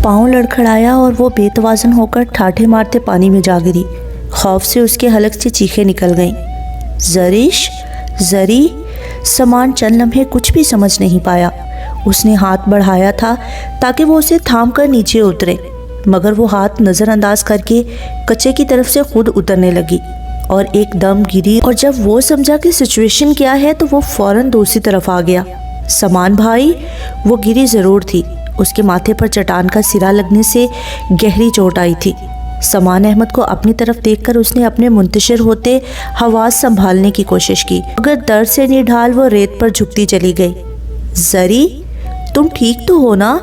پاؤں لڑکھڑایا اور وہ بے توازن ہو کر ٹھاٹھے مارتے پانی میں جا گری۔ خوف سے اس کے حلق سے چیخیں نکل گئیں۔ زریش، زری۔ سامان چند لمحے کچھ بھی سمجھ نہیں پایا۔ اس نے ہاتھ بڑھایا تھا تاکہ وہ اسے تھام کر نیچے اترے، مگر وہ ہاتھ نظر انداز کر کے کچے کی طرف سے خود اترنے لگی اور ایک دم گری، اور جب وہ سمجھا کہ سچویشن کیا ہے تو وہ فوراً دوسری طرف آ گیا۔ سامان بھائی، وہ گری ضرور تھی، اس کے ماتھے پر چٹان کا سرا لگنے سے گہری چوٹ آئی تھی۔ سامان احمد کو اپنی طرف دیکھ کر اس نے اپنے منتشر ہوتے حواس سنبھالنے کی کوشش کی، مگر درد سے نڈھال وہ ریت پر جھکتی چلی گئی۔ زری، تم ٹھیک تو ہو نا؟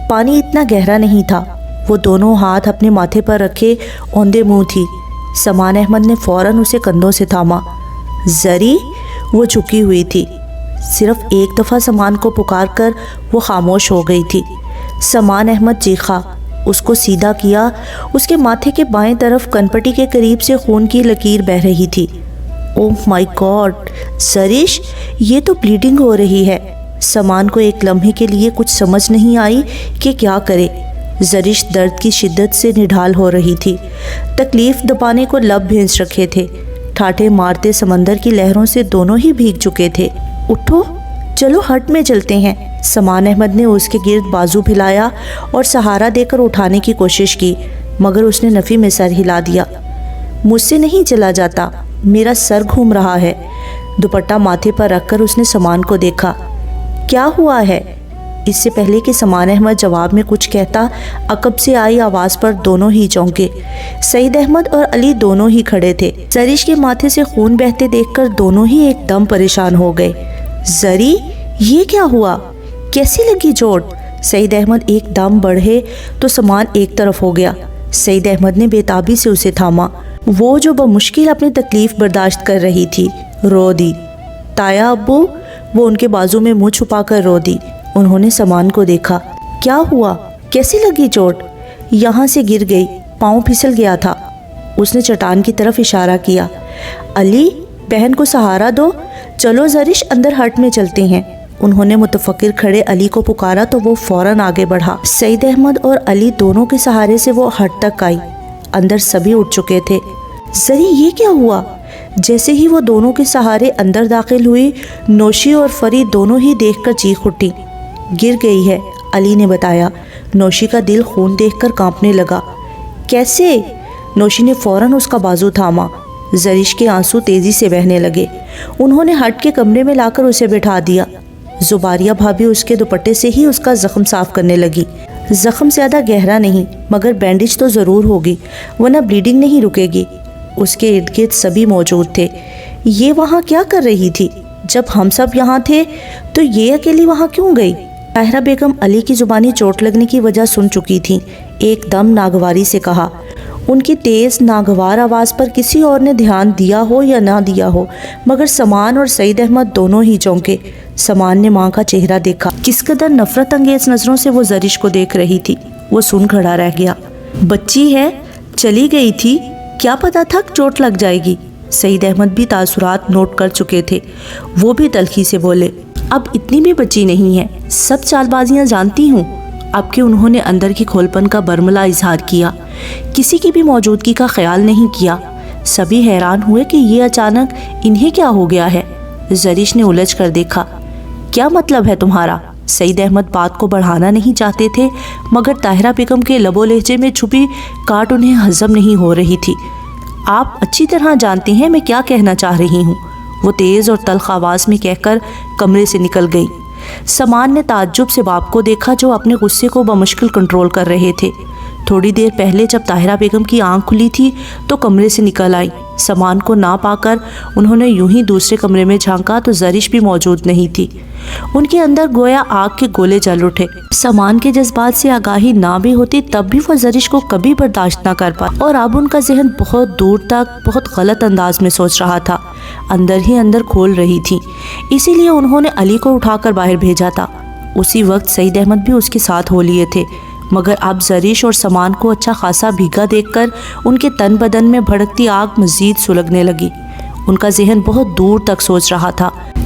پانی اتنا گہرا نہیں تھا۔ وہ دونوں ہاتھ اپنے ماتھے پر رکھے اوندے منہ تھی۔ سامان احمد نے فوراً اسے کندھوں سے تھاما۔ زری، وہ جھکی ہوئی تھی۔ صرف ایک دفعہ سامان کو پکار کر وہ خاموش ہو گئی تھی۔ سامان احمد چیخا، اس کو سیدھا کیا۔ اس کے ماتھے کے بائیں طرف کنپٹی کے قریب سے خون کی لکیر بہہ رہی تھی۔ اوہ مائی گاڈ، زریش، یہ تو بلیڈنگ ہو رہی ہے۔ سامان کو ایک لمحے کے لیے کچھ سمجھ نہیں آئی کہ کیا کرے۔ زریش درد کی شدت سے نڈھال ہو رہی تھی، تکلیف دبانے کو لب بھینس رکھے تھے۔ ٹھاٹھے مارتے سمندر کی لہروں سے دونوں ہی بھیگ چکے تھے۔ اٹھو، چلو ہٹ میں چلتے ہیں۔ سامان احمد نے اس کے گرد بازو پھیلایا اور سہارا دے کر اٹھانے کی کوشش کی، مگر اس نے نفی میں سر ہلا دیا۔ مجھ سے نہیں چلا جاتا، میرا سر گھوم رہا ہے۔ دوپٹہ ماتھے پر رکھ کر اس نے سامان کو دیکھا۔ کیا ہوا ہے؟ اس سے پہلے کہ سامان احمد جواب میں کچھ کہتا، عقب سے آئی آواز پر دونوں ہی چونکے۔ سعید احمد اور علی دونوں ہی کھڑے تھے۔ زریش کے ماتھے سے خون بہتے دیکھ کر دونوں ہی ایک دم پریشان ہو گئے۔ زری، یہ کیا ہوا؟ کیسی لگی چوٹ؟ سعید احمد ایک دم بڑھے تو سامان ایک طرف ہو گیا۔ سعید احمد نے بے تابی سے اسے تھاما۔ وہ جو بمشکل اپنی تکلیف برداشت کر رہی تھی، رو دی۔ تایا ابو، وہ ان کے بازو میں منہ چھپا کر رو دی۔ انہوں نے سامان کو دیکھا۔ کیا ہوا؟ کیسی لگی چوٹ؟ یہاں سے گر گئی، پاؤں پھسل گیا تھا۔ اس نے چٹان کی طرف اشارہ کیا۔ علی، بہن کو سہارا دو، چلو زریش اندر ہٹ میں چلتے ہیں۔ انہوں نے متفکر کھڑے علی کو پکارا تو وہ فوراً آگے بڑھا۔ سعید احمد اور علی دونوں کے سہارے سے وہ ہٹ تک آئی۔ اندر سبھی اٹھ چکے تھے۔ زری، یہ کیا ہوا؟ جیسے ہی وہ دونوں کے سہارے اندر داخل ہوئی، نوشی اور فرید دونوں ہی دیکھ کر چیخ اٹھی۔ گر گئی ہے، علی نے بتایا۔ نوشی کا دل خون دیکھ کر کانپنے لگا۔ کیسے؟ نوشی نے فوراً اس کا بازو تھاما۔ زریش کے آنسو تیزی سے بہنے لگے۔ انہوں نے ہٹ کے کمرے میں لا کر اسے بٹھا دیا۔ زباریہ بھابھی اس کے دوپٹے سے ہی اس کا زخم صاف کرنے لگی۔ زخم زیادہ گہرا نہیں، مگر بینڈیج تو ضرور ہوگی، ورنہ بلیڈنگ نہیں رکے گی۔ اس کے ارد گرد سبھی موجود تھے۔ یہ وہاں کیا کر رہی تھی؟ جب ہم سب یہاں تھے تو یہ اکیلی وہاں کیوں گئی؟ طاہرہ بیگم علی کی زبانی چوٹ لگنے کی وجہ سن چکی تھیں۔ ایک دم ناگواری سے کہا۔ ان کی تیز ناگوار آواز پر کسی اور نے دھیان دیا ہو یا نہ دیا ہو، مگر سامان اور سعید احمد دونوں ہی چونکے۔ سامان نے ماں کا چہرہ دیکھا۔ کس قدر نفرت انگیز نظروں سے وہ زریش کو دیکھ رہی تھی۔ وہ سن کھڑا رہ گیا۔ بچی ہے، چلی گئی تھی، کیا پتا تھا چوٹ لگ جائے گی۔ سعید احمد بھی تاثرات نوٹ کر چکے تھے۔ وہ بھی تلخی سے بولے، اب اتنی بھی بچی نہیں ہے، سب چال بازیاں جانتی ہوں۔ اب کہ انہوں نے اندر کی کھولپن کا برملا اظہار کیا، کسی کی بھی موجودگی کا خیال نہیں کیا۔ سبھی حیران ہوئے کہ یہ اچانک انہیں کیا ہو گیا ہے۔ زریش نے الجھ کر دیکھا۔ کیا مطلب ہے تمہارا؟ سعید احمد بات کو بڑھانا نہیں چاہتے تھے، مگر طاہرہ بیگم کے لب و لہجے میں چھپی کاٹ انہیں ہضم نہیں ہو رہی تھی۔ آپ اچھی طرح جانتے ہیں میں کیا کہنا چاہ رہی ہوں، وہ تیز اور تلخ آواز میں کہہ کر کمرے سے نکل گئی۔ سامان نے تعجب سے باپ کو دیکھا جو اپنے غصے کو بمشکل کنٹرول کر رہے تھے۔ تھوڑی دیر پہلے جب طاہرہ بیگم کی آنکھ کھلی تھی تو کمرے سے نکل آئی۔ سامان کو نہ پا کر انہوں نے یوں ہی دوسرے کمرے میں جھانکا تو زریش بھی موجود نہیں تھی۔ ان کے اندر گویا آگ کے گولے جل اٹھے۔ سامان کے جذبات سے آگاہی نہ بھی ہوتی تب بھی وہ زریش کو کبھی برداشت نہ کر پائی، اور اب ان کا ذہن بہت دور تک بہت غلط انداز میں سوچ رہا تھا، اندر ہی اندر کھول رہی تھی۔ اسی لیے انہوں نے علی کو اٹھا کر باہر بھیجا تھا۔ اسی وقت سعید احمد بھی اس کے ساتھ ہو لیے تھے، مگر اب زریش اور سامان کو اچھا خاصا بھیگا دیکھ کر ان کے تن بدن میں بھڑکتی آگ مزید سلگنے لگی۔ ان کا ذہن بہت دور تک سوچ رہا تھا۔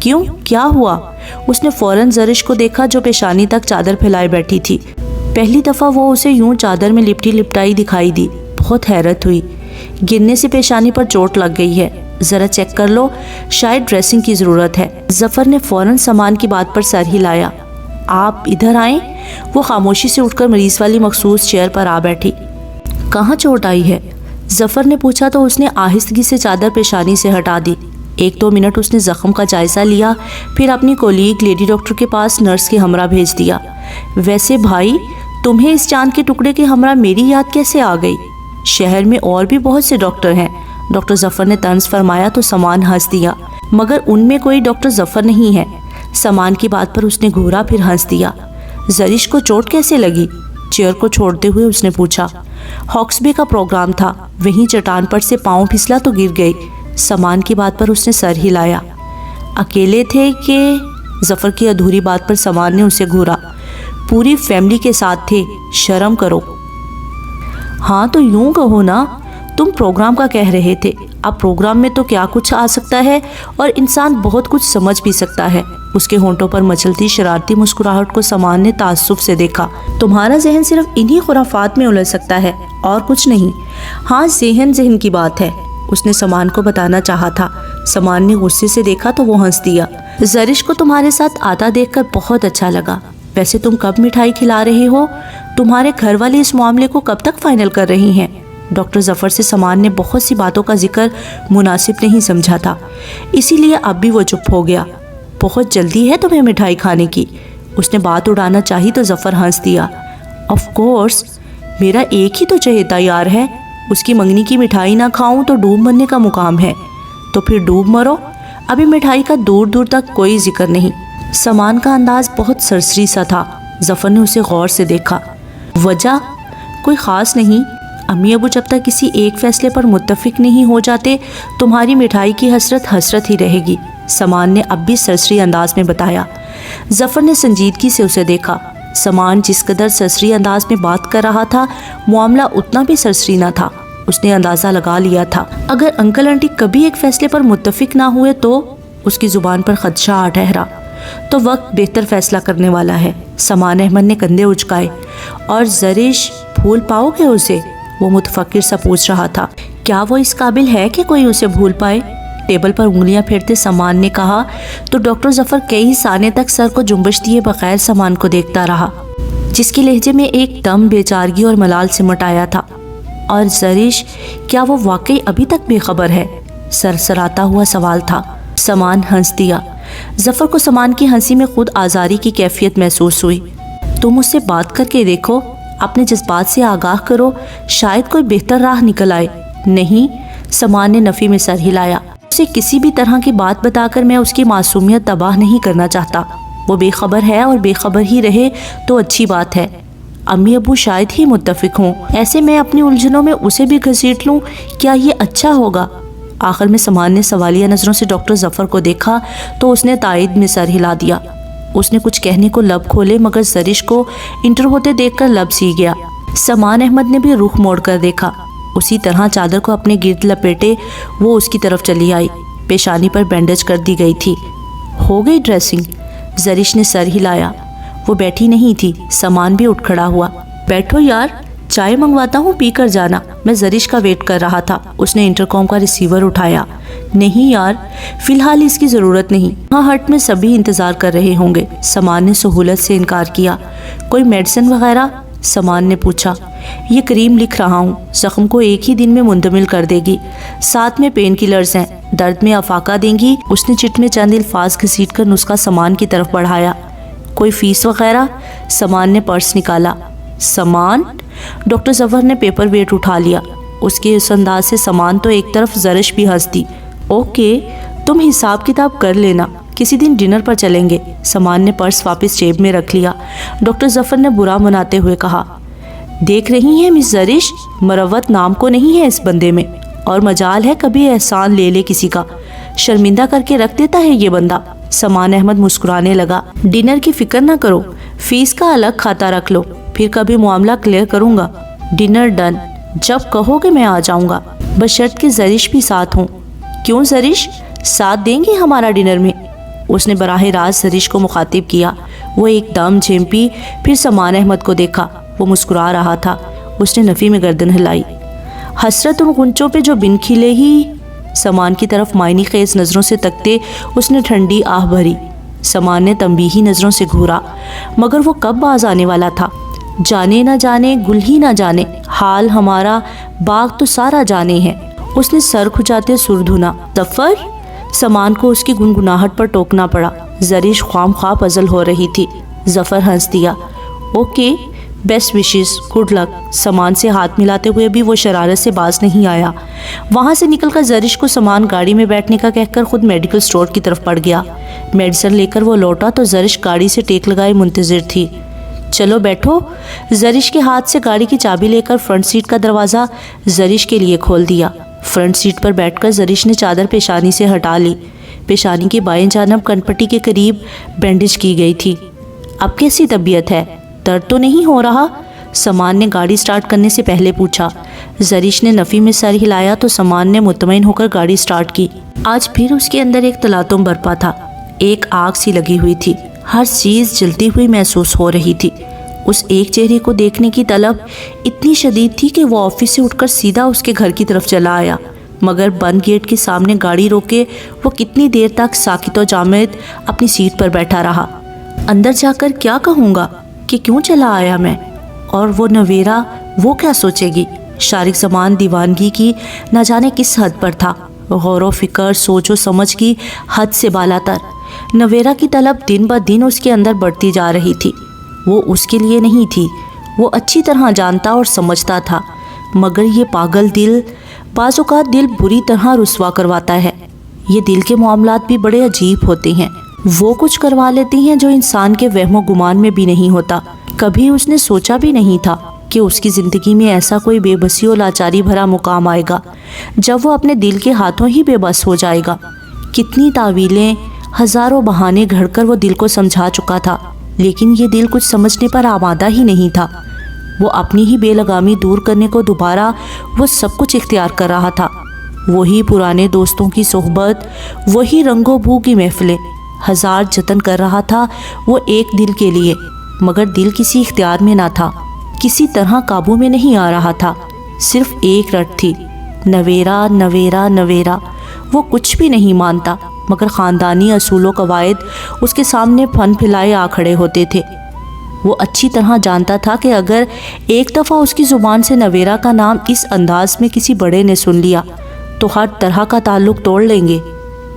کیوں، کیا ہوا؟ اس نے فوراً زرش کو دیکھا جو پیشانی تک چادر پھیلائے بیٹھی تھی۔ پہلی دفعہ وہ اسے یوں چادر میں لپٹی لپٹائی دکھائی دی۔ بہت حیرت ہوئی۔ گرنے سے پیشانی پر چوٹ لگ گئی ہے، ذرا چیک کر لو، شاید ڈریسنگ کی ضرورت ہے۔ ظفر نے فوراً سامان کی بات پر سر ہلایا۔ آپ ادھر آئیں۔ وہ خاموشی سے اٹھ کر مریض والی مخصوص چیئر پر آ بیٹھی۔ کہاں چوٹ آئی ہے؟ ظفر نے پوچھا تو اس نے آہستگی سے چادر پیشانی سے ہٹا دی۔ 1-2 منٹ اس نے زخم کا جائزہ لیا، پھر اپنی کولیگ لیڈی ڈاکٹر کے پاس نرس کے ہمراہ بھیج دیا۔ ویسے بھائی، تمہیں اس چاند کے ٹکڑے کے ہمراہ میری یاد کیسے آ گئی؟ شہر میں اور بھی بہت سے ڈاکٹر ہیں، ڈاکٹر ظفر نے طنز فرمایا تو سامان ہنس دیا۔ مگر ان میں کوئی ڈاکٹر ظفر نہیں ہے۔ سامان کی بات پر اس نے گھورا، پھر ہنس دیا۔ زرش کو چوٹ کیسے لگی؟ چیئر کو چھوڑتے ہوئے اس نے پوچھا۔ ہاکس بے کا پروگرام تھا، وہیں چٹان پر سے پاؤں پھسلا تو گر گئی۔ سامان کی بات پر اس نے سر ہلایا۔ اکیلے تھے کہ؟ ظفر کی ادھوری بات پر سامان نے اسے گھورا۔ پوری فیملی کے ساتھ تھے، شرم کرو۔ ہاں تو یوں کہو نا، تم پروگرام کا کہہ رہے تھے۔ اب پروگرام میں تو کیا کچھ آ سکتا ہے، اور انسان بہت کچھ سمجھ بھی سکتا ہے۔ اس کے ہونٹوں پر مچلتی شرارتی مسکراہٹ کو سامان نے تعصب سے دیکھا۔ تمہارا ذہن صرف انہی خرافات میں الجھ سکتا ہے، اور کچھ نہیں۔ ہاں، ذہن کی بات ہے، اس نے سامان کو بتانا چاہا تھا۔ سامان نے غصے سے دیکھا تو وہ ہنس دیا۔ زرش کو تمہارے ساتھ آتا دیکھ کر بہت اچھا لگا۔ ویسے تم کب مٹھائی کھلا رہے ہو؟ تمہارے گھر والے اس معاملے کو کب تک فائنل کر رہی ہیں؟ ڈاکٹر ظفر سے سامان نے بہت سی باتوں کا ذکر مناسب نہیں سمجھا تھا، اسی لیے اب بھی وہ چپ ہو گیا۔ بہت جلدی ہے تمہیں مٹھائی کھانے کی؟ اس نے بات اڑانا چاہی تو ظفر ہنس دیا۔ آف کورس، میرا ایک ہی تو چہیتا یار ہے، اس کی منگنی کی مٹھائی نہ کھاؤں تو ڈوب مرنے کا مقام ہے۔ تو پھر ڈوب مرو، ابھی مٹھائی کا دور دور تک کوئی ذکر نہیں۔ سامان کا انداز بہت سرسری سا تھا۔ ظفر نے اسے غور سے دیکھا۔ وجہ؟ کوئی خاص نہیں، امی ابو جب تک کسی ایک فیصلے پر متفق نہیں ہو جاتے تمہاری مٹھائی کی حسرت حسرت ہی رہے گی، سامان نے اب بھی سرسری انداز میں بتایا۔ ظفر نے سنجیدگی سے اسے دیکھا۔ سامان جس قدر سرسری انداز میں بات کر رہا تھا، معاملہ اتنا بھی سرسری نہ تھا۔ اس نے اندازہ لگا لیا تھا اگر انکل آنٹی کبھی ایک فیصلے پر متفق نہ ہوئے تو؟ اس کی زبان پر خدشہ آ ٹھہرا۔ تو وقت بہتر فیصلہ کرنے والا ہے۔ سامان احمد نے کندھے اچکائے۔ اور زرش، بھول پاؤ گے اسے؟ وہ متفکر سا پوچھ رہا تھا۔ کیا وہ اس قابل ہے کہ کوئی اسے بھول پائے؟ ٹیبل پر انگلیاں پھیرتے سامان نے کہا تو ڈاکٹر ظفر کئی ثانیے تک سر کو جنبش دیے بغیر سامان کو دیکھتا رہا، جس کے لہجے میں ایک دم بے چارگی اور ملال سمٹ آیا تھا۔ اور زرش، کیا وہ واقعی ابھی تک بے خبر ہے؟ سرسراتا ہوا سوال تھا۔ سامان ہنس دیا۔ ظفر کو سامان کی ہنسی میں خود آزاری کی کیفیت محسوس ہوئی۔ تم اس سے بات کر کے دیکھو، اپنے جذبات سے آگاہ کرو، شاید کوئی بہتر راہ نکل آئے۔ نہیں، سامان نے نفی میں سر ہلایا۔ اسے کسی بھی طرح کی بات بتا کر میں اس کی معصومیت تباہ نہیں کرنا چاہتا۔ وہ بے خبر ہے اور بے خبر ہی رہے تو اچھی بات ہے۔ امی ابو شاید ہی متفق ہوں، ایسے میں اپنی الجھنوں میں اسے بھی گھسیٹ لوں، کیا یہ اچھا ہوگا؟ آخر میں سامان نے سوالیہ نظروں سے ڈاکٹر ظفر کو دیکھا تو اس نے تائید میں سر ہلا دیا۔ اس نے کچھ کہنے کو لب کھولے مگر زرش کو انٹر ہوتے دیکھ کر لب سی گیا۔ سامان احمد نے بھی رخ موڑ کر دیکھا۔ اسی طرح چادر کو اپنے گرد لپیٹے وہ اس کی طرف چلی آئی۔ پیشانی پر بینڈیج کر دی گئی تھی۔ ہو گئی ڈریسنگ؟ زرش نے سر ہلایا۔ وہ بیٹھی نہیں تھی۔ سامان بھی اٹھ کھڑا ہوا۔ بیٹھو یار، چائے منگواتا ہوں، پی کر جانا، میں زرش کا ویٹ کر رہا تھا۔ اس نے انٹرکام کا ریسیور اٹھایا۔ نہیں یار، فی الحال اس کی ضرورت نہیں، ہاں ہٹ میں سبھی انتظار کر رہے ہوں گے۔ سامان نے سہولت سے انکار کیا۔ کوئی میڈیسن وغیرہ؟ سامان نے پوچھا۔ یہ کریم لکھ رہا ہوں، زخم کو ایک ہی دن میں منتمل کر دے گی، ساتھ میں پین کلرز ہیں، درد میں افاقہ دیں گی۔ اس نے چٹ میں چند الفاظ گھسیٹ کر نسخہ سامان کی طرف بڑھایا۔ کوئی فیس وغیرہ؟ سامان نے پرس نکالا۔ سامان؟ ڈاکٹر ظفر نے پیپر ویٹ اٹھا لیا۔ اس کے اس انداز سے سامان تو ایک طرف زرش بھی ہنس دی۔ اوکے، تم حساب کتاب کر لینا، کسی دن ڈنر پر چلیں گے۔ سامان نے پرس واپس جیب میں رکھ لیا۔ ڈاکٹر ظفر نے برا مناتے ہوئے کہا، دیکھ رہی ہیں مس زرش، مروت نام کو نہیں ہے اس بندے میں، اور مجال ہے کبھی احسان لے لے کسی کا، شرمندہ کر کے رکھ دیتا ہے یہ بندہ۔ سامان احمد مسکرانے لگا۔ ڈنر کی فکر نہ کرو، فیس کا الگ کھاتا رکھ لو، پھر کبھی معاملہ کلیئر کروں گا۔ ڈنر ڈن، جب کہو گے میں آ جاؤں گا، بشرط کہ زرش بھی ساتھ ہوں۔ کیوں زرش، ساتھ دیں گی ہمارا ڈنر میں؟ اس نے براہ راست زریش کو مخاطب کیا۔ وہ ایک دم جھمپی، پھر سمان احمد کو دیکھا، وہ مسکرا رہا تھا۔ اس نے نفی میں گردن ہلائی۔ حسرت ان غنچوں پہ جو بن کھلے ہی۔ سمان کی طرف معنی خیز نظروں سے تکتے اس نے ٹھنڈی آہ بھری۔ سمان نے تنبیہی نظروں سے گھورا، مگر وہ کب باز آنے والا تھا؟ جانے نہ جانے، گل ہی نہ جانے، حال ہمارا باغ تو سارا جانے ہے۔ اس نے سر کھجاتے سر دھنا۔ ظفر؟ سمان کو اس کی گنگناہٹ پر ٹوکنا پڑا۔ زریش خواہ مخواہ پزل ہو رہی تھی۔ ظفر ہنس دیا۔ Okay, best wishes, good luck. سمان سے ہاتھ ملاتے ہوئے بھی وہ شرارت سے باز نہیں آیا۔ وہاں سے نکل کر زریش کو سامان گاڑی میں بیٹھنے کا کہہ کر خود میڈیکل سٹور کی طرف پڑ گیا۔ میڈیسن لے کر وہ لوٹا تو زریش گاڑی سے ٹیک لگائے منتظر تھی۔ چلو بیٹھو۔ زریش کے ہاتھ سے گاڑی کی چابی لے کر فرنٹ سیٹ کا دروازہ زریش کے لیے کھول دیا۔ فرنٹ سیٹ پر بیٹھ کر زریش نے چادر پیشانی سے ہٹا لی۔ پیشانی کی بائیں جانب کنپٹی کے قریب بینڈیج کی گئی تھی۔ اب کیسی طبیعت ہے؟ درد تو نہیں ہو رہا؟ سامان نے گاڑی سٹارٹ کرنے سے پہلے پوچھا۔ زریش نے نفی میں سر ہلایا تو سامان نے مطمئن ہو کر گاڑی سٹارٹ کی۔ آج پھر اس کے اندر ایک تلاطم برپا تھا۔ ایک آگ سی لگی ہوئی تھی، ہر چیز جلتی ہوئی محسوس ہو رہی تھی۔ اس ایک چہرے کو دیکھنے کی طلب اتنی شدید تھی کہ وہ آفس سے اٹھ کر سیدھا اس کے گھر کی طرف چلا آیا، مگر بند گیٹ کے سامنے گاڑی روکے وہ کتنی دیر تک ساکت و جامد اپنی سیٹ پر بیٹھا رہا۔ اندر جا کر کیا کہوں گا کہ کیوں چلا آیا میں، اور وہ نویرا، وہ کیا سوچے گی؟ شارق زمان دیوانگی کی نہ جانے کس حد پر تھا، غور و فکر، سوچ و سمجھ کی حد سے بالا تر۔ نویرا کی طلب دن بہ دن اس کے اندر بڑھتی جا رہی تھی۔ وہ اس کے لیے نہیں تھی، وہ اچھی طرح جانتا اور سمجھتا تھا، مگر یہ پاگل دل بعض اوقات دل بری طرح رسوا کرواتا ہے۔ یہ دل کے معاملات بھی بڑے عجیب ہوتے ہیں، وہ کچھ کروا لیتی ہیں جو انسان کے وہم و گمان میں بھی نہیں ہوتا۔ کبھی اس نے سوچا بھی نہیں تھا کہ اس کی زندگی میں ایسا کوئی بے بسی و لاچاری بھرا مقام آئے گا جب وہ اپنے دل کے ہاتھوں ہی بے بس ہو جائے گا۔ کتنی تعویلیں، ہزاروں بہانے گھڑ کر وہ دل کو سمجھا چکا تھا، لیکن یہ دل کچھ سمجھنے پر آمادہ ہی نہیں تھا۔ وہ اپنی ہی بے لگامی دور کرنے کو دوبارہ وہ سب کچھ اختیار کر رہا تھا۔ وہی پرانے دوستوں کی صحبت، وہی رنگ و بو کی محفلیں۔ ہزار جتن کر رہا تھا وہ ایک دل کے لیے، مگر دل کسی اختیار میں نہ تھا، کسی طرح قابو میں نہیں آ رہا تھا۔ صرف ایک رٹ تھی، نویرا نویرا نویرا۔ وہ کچھ بھی نہیں مانتا، مگر خاندانی اصول و قواعد اس کے سامنے پھن پھیلائے آ کھڑے ہوتے تھے۔ وہ اچھی طرح جانتا تھا کہ اگر ایک دفعہ اس کی زبان سے نویرا کا نام اس انداز میں کسی بڑے نے سن لیا تو ہر طرح کا تعلق توڑ لیں گے۔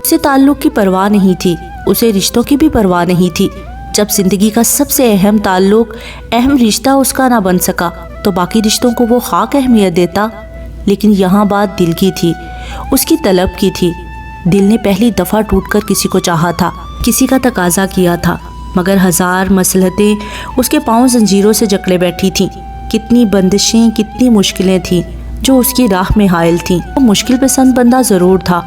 اسے تعلق کی پرواہ نہیں تھی، اسے رشتوں کی بھی پرواہ نہیں تھی۔ جب زندگی کا سب سے اہم تعلق، اہم رشتہ اس کا نہ بن سکا تو باقی رشتوں کو وہ خاک اہمیت دیتا۔ لیکن یہاں بات دل کی تھی، اس کی طلب کی تھی۔ دل نے پہلی دفعہ ٹوٹ کر کسی کو چاہا تھا، کسی کا تقاضا کیا تھا، مگر ہزار مصلحتیں اس کے پاؤں زنجیروں سے جکڑے بیٹھی تھیں۔ کتنی بندشیں، کتنی مشکلیں تھیں جو اس کی راہ میں حائل تھیں۔ وہ مشکل پسند بندہ ضرور تھا،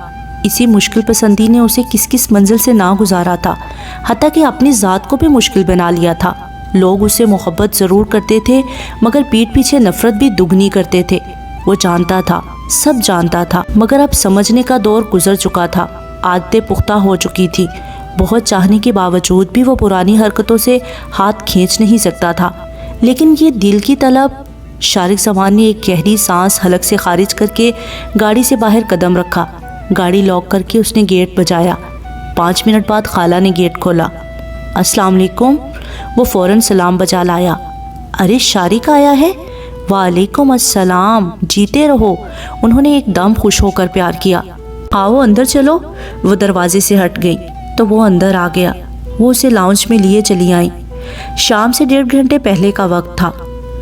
اسی مشکل پسندی نے اسے کس کس منزل سے نہ گزارا تھا، حتیٰ کہ اپنی ذات کو بھی مشکل بنا لیا تھا۔ لوگ اسے محبت ضرور کرتے تھے، مگر پیٹھ پیچھے نفرت بھی دگنی کرتے تھے۔ وہ جانتا تھا، سب جانتا تھا، مگر اب سمجھنے کا دور گزر چکا تھا، عادتیں پختہ ہو چکی تھی۔ بہت چاہنے کے باوجود بھی وہ پرانی حرکتوں سے ہاتھ کھینچ نہیں سکتا تھا۔ لیکن یہ دل کی طلب۔ شارق زمان نے ایک گہری سانس حلق سے خارج کر کے گاڑی سے باہر قدم رکھا۔ گاڑی لاک کر کے اس نے گیٹ بجایا۔ 5 منٹ بعد خالہ نے گیٹ کھولا۔ السلام علیکم۔ وہ فوراً سلام بجا لایا۔ ارے شارق آیا ہے؟ وعلیکم السلام، جیتے رہو۔ انہوں نے ایک دم خوش ہو کر پیار کیا۔ آؤ اندر چلو۔ وہ دروازے سے ہٹ گئی تو وہ اندر آ گیا۔ وہ اسے لاؤنج میں لیے چلی آئیں۔ شام سے 1.5 گھنٹے پہلے کا وقت تھا۔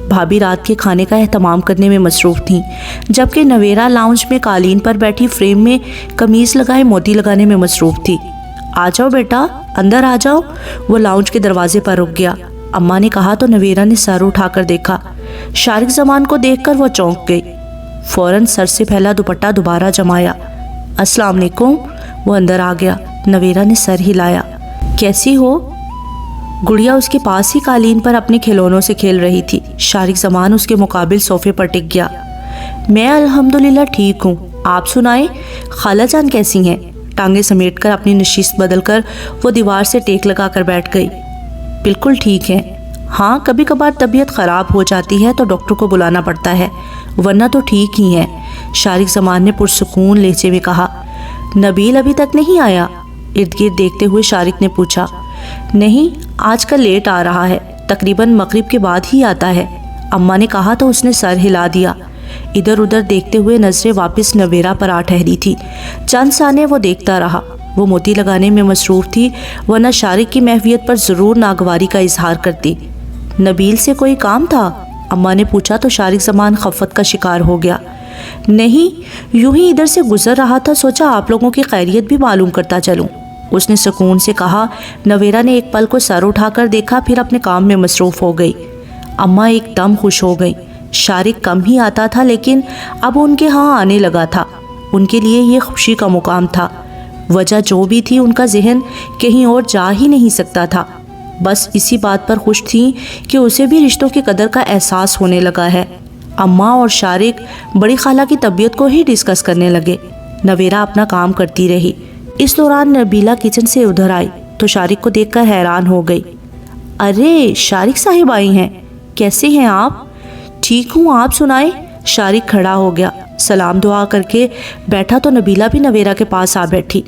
بھابھی رات کے کھانے کا اہتمام کرنے میں مصروف تھیں، جبکہ نویرا لاؤنج میں قالین پر بیٹھی فریم میں قمیض لگائے موتی لگانے میں مصروف تھی۔ آ جاؤ بیٹا، اندر آ جاؤ۔ وہ لاؤنج کے دروازے پر رک گیا۔ اماں نے کہا تو نویرا نے سر اٹھا کر دیکھا۔ شارق زمان کو دیکھ کر وہ چونک گئی۔ فوراً سر سے پھیلا دوپٹہ دوبارہ جمایا۔ السلام علیکم۔ وہ اندر آ گیا۔ نویرا نے سر ہلایا۔ کیسی ہو؟ گڑیا اس کے پاس ہی قالین پر اپنے کھلونوں سے کھیل رہی تھی۔ شارق زمان اس کے مقابل صوفے پر ٹک گیا۔ میں الحمدللہ ٹھیک ہوں، آپ سنائیں، خالہ جان کیسی ہیں؟ ٹانگیں سمیٹ کر اپنی نشست بدل کر وہ دیوار سے ٹیک لگا کر بیٹھ گئی۔ بالکل ٹھیک ہے، ہاں کبھی کبھار طبیعت خراب ہو جاتی ہے تو ڈاکٹر کو بلانا پڑتا ہے، ورنہ تو ٹھیک ہی ہے، شارق زمان نے پرسکون لہجے میں کہا۔ نبیل ابھی تک نہیں آیا؟ ارد گرد دیکھتے ہوئے شارق نے پوچھا۔ نہیں، آج کل لیٹ آ رہا ہے، تقریباً مغرب کے بعد ہی آتا ہے، اماں نے کہا تو اس نے سر ہلا دیا۔ ادھر ادھر دیکھتے ہوئے نظریں واپس نویرہ پر آ ٹھہری تھی۔ چند ثانیے وہ دیکھتا رہا، وہ موتی لگانے میں مصروف تھی، ورنہ شارق کی محویت پر ضرور ناگواری کا اظہار کرتی۔ نبیل سے کوئی کام تھا؟ اماں نے پوچھا تو شارق زمان خفت کا شکار ہو گیا۔ نہیں، یوں ہی ادھر سے گزر رہا تھا، سوچا آپ لوگوں کی خیریت بھی معلوم کرتا چلوں، اس نے سکون سے کہا۔ نویرہ نے ایک پل کو سر اٹھا کر دیکھا، پھر اپنے کام میں مصروف ہو گئی۔ اماں ایک دم خوش ہو گئی۔ شارق کم ہی آتا تھا لیکن اب ان کے ہاں آنے لگا تھا، ان کے لیے یہ خوشی کا مقام تھا۔ وجہ جو بھی تھی، ان کا ذہن کہیں اور جا ہی نہیں سکتا تھا، بس اسی بات پر خوش تھیں کہ اسے بھی رشتوں کی قدر کا احساس ہونے لگا ہے۔ اماں اور شارق بڑی خالہ کی طبیعت کو ہی ڈسکس کرنے لگے۔ نویرہ اپنا کام کرتی رہی۔ اس دوران نبیلہ کچن سے ادھر آئی تو شارق کو دیکھ کر حیران ہو گئی۔ ارے شارق صاحب آئی ہیں، کیسے ہیں آپ؟ ٹھیک ہوں، آپ سنائیں؟ شارق کھڑا ہو گیا، سلام دعا کر کے بیٹھا تو نبیلہ بھی نویرہ کے پاس آ بیٹھی۔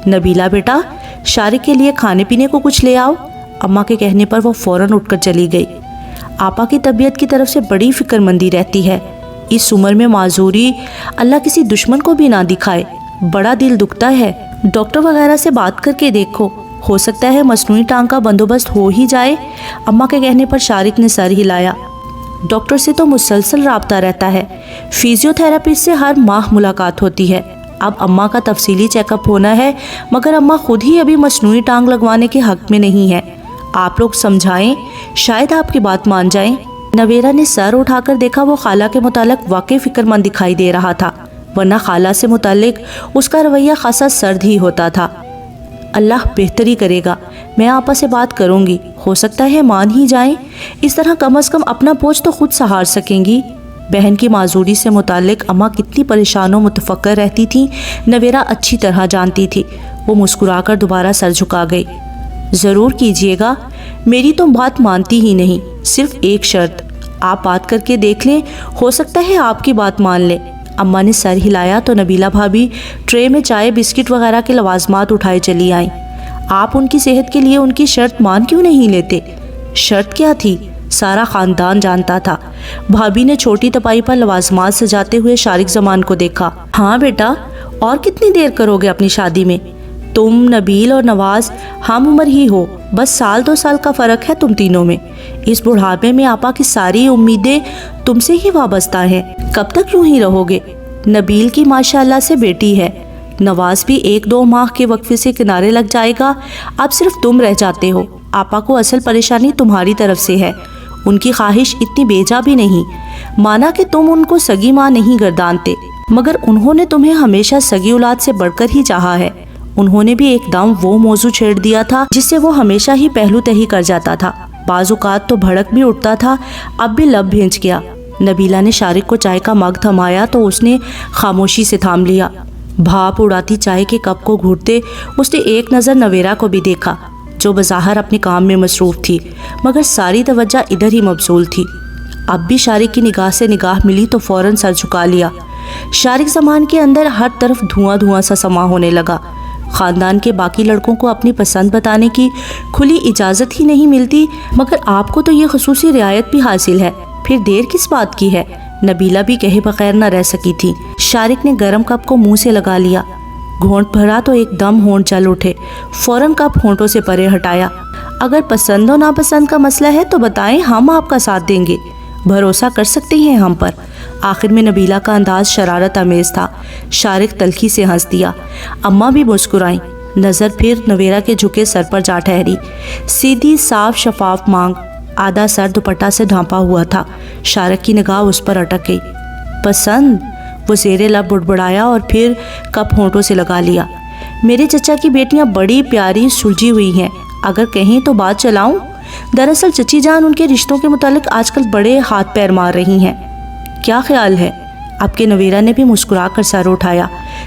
نبیلہ بیٹا، شارق کے لیے کھانے پینے کو کچھ لے آؤ۔ اماں کے کہنے پر وہ فوراً اٹھ کر چلی گئی۔ آپا کی طبیعت کی طرف سے بڑی فکر مندی رہتی ہے، اس عمر میں معذوری اللہ کسی دشمن کو بھی نہ دکھائے، بڑا دل دکھتا ہے، ڈاکٹر وغیرہ سے بات کر کے دیکھو، ہو سکتا ہے مصنوعی ٹانگ کا بندوبست ہو ہی جائے۔ اماں کے کہنے پر شارق نے سر ہلایا۔ ڈاکٹر سے تو مسلسل رابطہ رہتا ہے، فیزیو تھراپسٹ سے ہر ماہ ملاقات ہوتی ہے، اب اماں کا تفصیلی چیک اپ ہونا ہے، مگر اماں خود ہی ابھی مصنوعی ٹانگ لگوانے کے حق میں نہیں ہے، آپ لوگ سمجھائیں، شاید آپ کی بات مان جائیں۔ نویرہ نے سر اٹھا کر دیکھا، وہ خالہ کے متعلق واقعی فکر مند دکھائی دے رہا تھا، ورنہ خالہ سے متعلق اس کا رویہ خاصا سرد ہی ہوتا تھا۔ اللہ بہتری کرے گا، میں آپا سے بات کروں گی، ہو سکتا ہے مان ہی جائیں، اس طرح کم از کم اپنا بوجھ تو خود سہار سکیں گی۔ بہن کی معذوری سے متعلق اماں کتنی پریشان و متفکر رہتی تھیں، نویرہ اچھی طرح جانتی تھی۔ وہ مسکرا کر دوبارہ سر جھکا گئی۔ ضرور کیجیے گا، میری تو بات مانتی ہی نہیں، صرف ایک شرط، آپ بات کر کے دیکھ لیں، ہو سکتا ہے آپ کی بات مان لیں۔ اماں نے سر ہلایا تو نبیلہ بھابی ٹرے میں چائے بسکٹ وغیرہ کے لوازمات اٹھائے چلی آئیں۔ آپ ان کی صحت کے لیے ان کی شرط مان کیوں نہیں لیتے؟ شرط کیا تھی؟ سارا خاندان جانتا تھا۔ بھابی نے چھوٹی تپائی پر لوازمات سجاتے ہوئے شارق زمان کو دیکھا۔ ہاں بیٹا، اور کتنی دیر کرو گے اپنی شادی میں؟ تم، نبیل اور نواز ہم عمر ہی ہو، بس 2 سال کا فرق ہے تم تینوں میں۔ اس بڑھاپے میں آپا کی ساری امیدیں تم سے ہی وابستہ ہیں، کب تک یوں ہی رہو گے؟ نبیل کی ماشاءاللہ سے بیٹی ہے، نواز بھی 1-2 ماہ کے وقفے سے کنارے لگ جائے گا، اب صرف تم رہ جاتے ہو۔ آپا کو اصل پریشانی تمہاری طرف سے ہے، ان کی خواہش اتنی بیجا بھی نہیں، مانا کہ تم ان کو سگی ماں نہیں گردانتے، مگر انہوں نے تمہیں ہمیشہ سگی اولاد سے بڑھ کر ہی چاہا ہے۔ انہوں نے بھی ایک دم وہ موضوع چھیڑ دیا تھا جس سے وہ ہمیشہ ہی پہلو تہی کر جاتا تھا، بعض اوقات تو بھڑک بھی اٹھتا تھا، اب بھی لب بھینچ گیا۔ نبیلہ نے شارق کو چائے کا مگ تھمایا تو اس نے خاموشی سے تھام لیا۔ بھاپ اڑاتی چائے کے کپ کو گھورتے اس نے ایک نظر نویرہ کو بھی دیکھا، جو بظاہر اپنے کام میں مصروف تھی، مگر ساری توجہ ادھر ہی مبذول تھی۔ اب بھی شارق کی نگاہ سے نگاہ ملی تو فوراً سر جھکا لیا۔ شارق زمان کے اندر ہر طرف دھواں دھواں سا سما ہونے لگا۔ خاندان کے باقی لڑکوں کو اپنی پسند بتانے کی کھلی اجازت ہی نہیں ملتی، مگر آپ کو تو یہ خصوصی رعایت بھی حاصل ہے، پھر دیر کس بات کی ہے؟ نبیلہ بھی کہے بغیر نہ رہ سکی تھی۔ شارق نے گرم کپ کو منہ سے لگا لیا، گھونٹ بھرا تو ایک دم ہونٹ چل اٹھے، فوراً کپ ہونٹوں سے پرے ہٹایا۔ اگر پسند و ناپسند کا مسئلہ ہے تو بتائیں، ہم آپ کا ساتھ دیں گے، بھروسہ کر سکتے ہیں ہم پر۔ آخر میں نبیلہ کا انداز شرارت آمیز تھا۔ شارق تلخی سے ہنس دیا۔ اماں بھی مسکرائیں، نظر پھر نویرہ کے جھکے سر پر جا ٹھہری۔ سیدھی صاف شفاف مانگ، آدھا سر دوپٹہ سے ڈھانپا ہوا تھا۔ شارق کی نگاہ اس پر اٹک گئی۔ پسند؟ وہ زیر لب بڑبڑایا اور پھر کپ ہونٹوں سے لگا لیا۔ میرے چچا کی بیٹیاں بڑی پیاری سلجھی ہوئی ہیں، اگر کہیں تو بات چلاؤں؟ دراصل چچی جان ان کے رشتوں کے متعلق آج کل بڑے ہاتھ پیر مار رہی ہیں۔ کیا خیال ہے؟ آپ کے نویرہ نے بھی مسکرا کر سر اٹھایا۔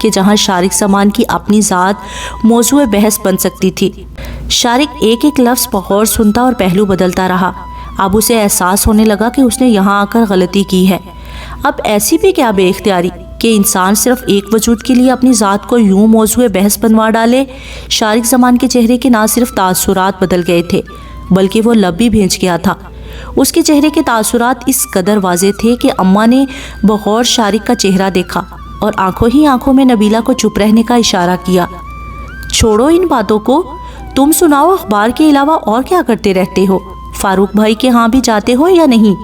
کہ جہاں شارق سامان کی اپنی ذات موضوع بحث بن سکتی تھی۔ شارق ایک ایک لفظ بغور سنتا اور پہلو بدلتا رہا۔ اب اسے احساس ہونے لگا کہ اس نے یہاں آ کر غلطی کی ہے۔ اب ایسی بھی کیا بے اختیاری کہ انسان صرف ایک وجود کے لیے اپنی ذات کو یوں موضوع بحث بنوا ڈالے۔ شارق زمان کے چہرے کے نہ صرف تاثرات بدل گئے تھے بلکہ وہ لب بھی بھیج گیا تھا۔ اس کے چہرے کے تاثرات اس قدر واضح تھے کہ اماں نے بغور شارق کا چہرہ دیکھا اور آنکھوں ہی آنکھوں میں نبیلہ کو چپ رہنے کا اشارہ کیا۔ چھوڑو ان باتوں کو، تم سناؤ اخبار کے علاوہ اور کیا کرتے رہتے ہو؟ فاروق بھائی کے ہاں بھی جاتے ہو یا نہیں؟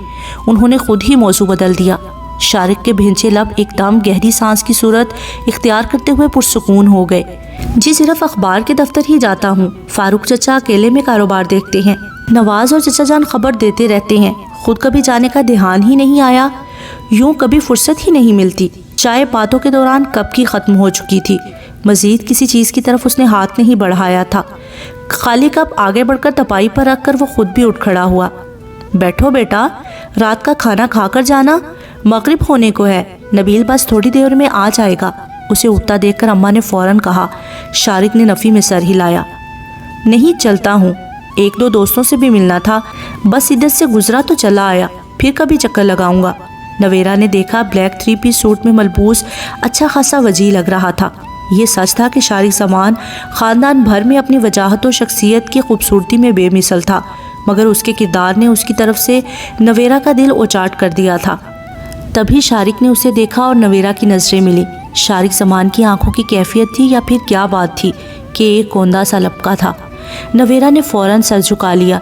انہوں نے خود ہی موضوع بدل دیا۔ شارق کے بھینچے لب ایک دم گہری سانس کی صورت اختیار کرتے ہوئے پرسکون ہو گئے۔ جی صرف اخبار کے دفتر ہی جاتا ہوں، فاروق چچا اکیلے میں کاروبار دیکھتے ہیں، نواز اور چچا جان خبر دیتے رہتے ہیں، خود کبھی جانے کا دھیان ہی نہیں آیا، یوں کبھی فرصت ہی نہیں ملتی۔ چائے باتوں کے دوران کب کی ختم ہو چکی تھی، مزید کسی چیز کی طرف اس نے ہاتھ نہیں بڑھایا تھا۔ خالی کپ آگے بڑھ کر تپائی پر رکھ کر وہ خود بھی اٹھ کھڑا ہوا۔ بیٹھو بیٹا، رات کا کھانا کھا کر جانا، مغرب ہونے کو ہے، نبیل بس تھوڑی دیر میں آ جائے گا۔ اسے اٹھتا دیکھ کر اماں نے فوراً کہا۔ شارق نے نفی میں سر ہلایا۔ نہیں، چلتا ہوں، ایک دو دوستوں سے بھی ملنا تھا، بس ادھر سے گزرا تو چلا آیا، پھر کبھی چکر لگاؤں گا۔ نویرا نے دیکھا بلیک 3 پیس سوٹ میں ملبوس اچھا خاصا وجیح لگ رہا تھا۔ یہ سچ تھا کہ شارق زمان خاندان بھر میں اپنی وجاہت و شخصیت کی خوبصورتی میں بے مثل تھا، مگر اس کے کردار نے اس کی طرف سے نویرا کا دل اچاٹ کر دیا تھا۔ تبھی شارق نے اسے دیکھا اور نویرا کی نظریں ملی۔ شارق زمان کی آنکھوں کی کیفیت تھی یا پھر کیا بات تھی کہ ایک کوندا سا لپکا تھا۔ نویرا نے فوراً سر جھکا لیا۔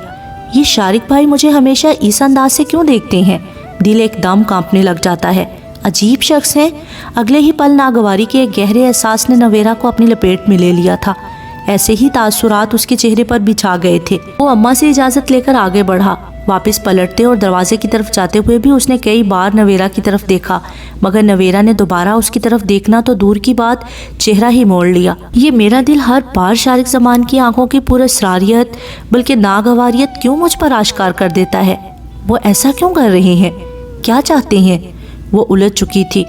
یہ شارق بھائی مجھے ہمیشہ اس انداز سے کیوں دیکھتے ہیں؟ دل ایک دم کانپنے لگ جاتا ہے۔ عجیب شخص ہے۔ اگلے ہی پل ناگواری کے ایک گہرے احساس نے نویرا کو اپنی لپیٹ میں لے لیا تھا۔ ایسے ہی تاثرات اس کے چہرے پر بھی چھا گئے تھے۔ وہ اماں سے اجازت لے کر آگے بڑھا۔ واپس پلٹتے اور دروازے کی طرف جاتے ہوئے بھی اس نے کئی بار نویرا کی طرف دیکھا، مگر نویرا نے دوبارہ اس کی طرف دیکھنا تو دور کی بات چہرہ ہی موڑ لیا۔ یہ میرا دل ہر بار شارق زمان کی آنکھوں کی پر اسراریت بلکہ ناگواریت کیوں مجھ پر آشکار کر دیتا ہے؟ وہ ایسا کیوں کر رہے ہیں؟ کیا چاہتے ہیں؟ وہ الجھ چکی تھی۔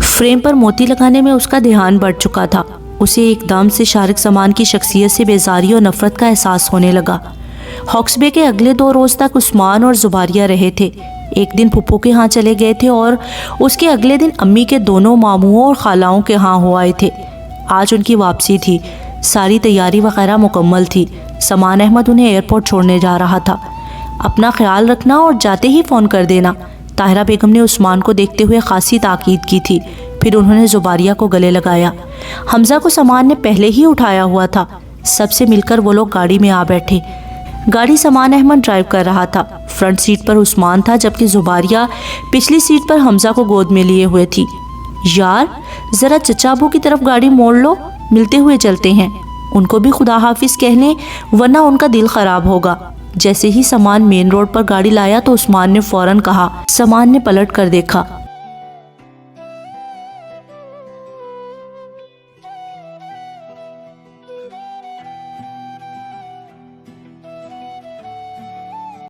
فریم پر موتی لگانے میں اس کا دھیان بڑھ چکا تھا۔ اسے ایک دم سے شارق زمان کی شخصیت سے بیزاری اور نفرت کا احساس ہونے لگا۔ ہاکس بے کے اگلے 2 روز تک عثمان اور زباریہ رہے تھے۔ ایک دن پھپھو کے ہاں چلے گئے تھے اور اس کے اگلے دن امی کے دونوں ماموں اور خالاؤں کے ہاں ہو آئے تھے۔ آج ان کی واپسی تھی، ساری تیاری وغیرہ مکمل تھی۔ سمان احمد انہیں ایئرپورٹ چھوڑنے جا رہا تھا۔ اپنا خیال رکھنا اور جاتے ہی فون کر دینا، طاہرہ بیگم نے عثمان کو دیکھتے ہوئے خاصی تاکید کی تھی۔ پھر انہوں نے زباریہ کو گلے لگایا۔ حمزہ کو سامان نے پہلے ہی اٹھایا ہوا تھا۔ سب سے مل کر وہ لوگ گاڑی میں آ بیٹھے۔ گاڑی سمان احمد ڈرائیو کر رہا تھا۔ فرنٹ سیٹ پر عثمان تھا جبکہ زباریہ پچھلی سیٹ پر حمزہ کو گود میں لیے ہوئے تھی۔ یار ذرا چچا ابو کی طرف گاڑی موڑ لو، ملتے ہوئے چلتے ہیں، ان کو بھی خدا حافظ کہہ لیں ورنہ ان کا دل خراب ہوگا۔ جیسے ہی سامان مین روڈ پر گاڑی لایا تو عثمان نے فوراً کہا۔ سامان نے پلٹ کر دیکھا۔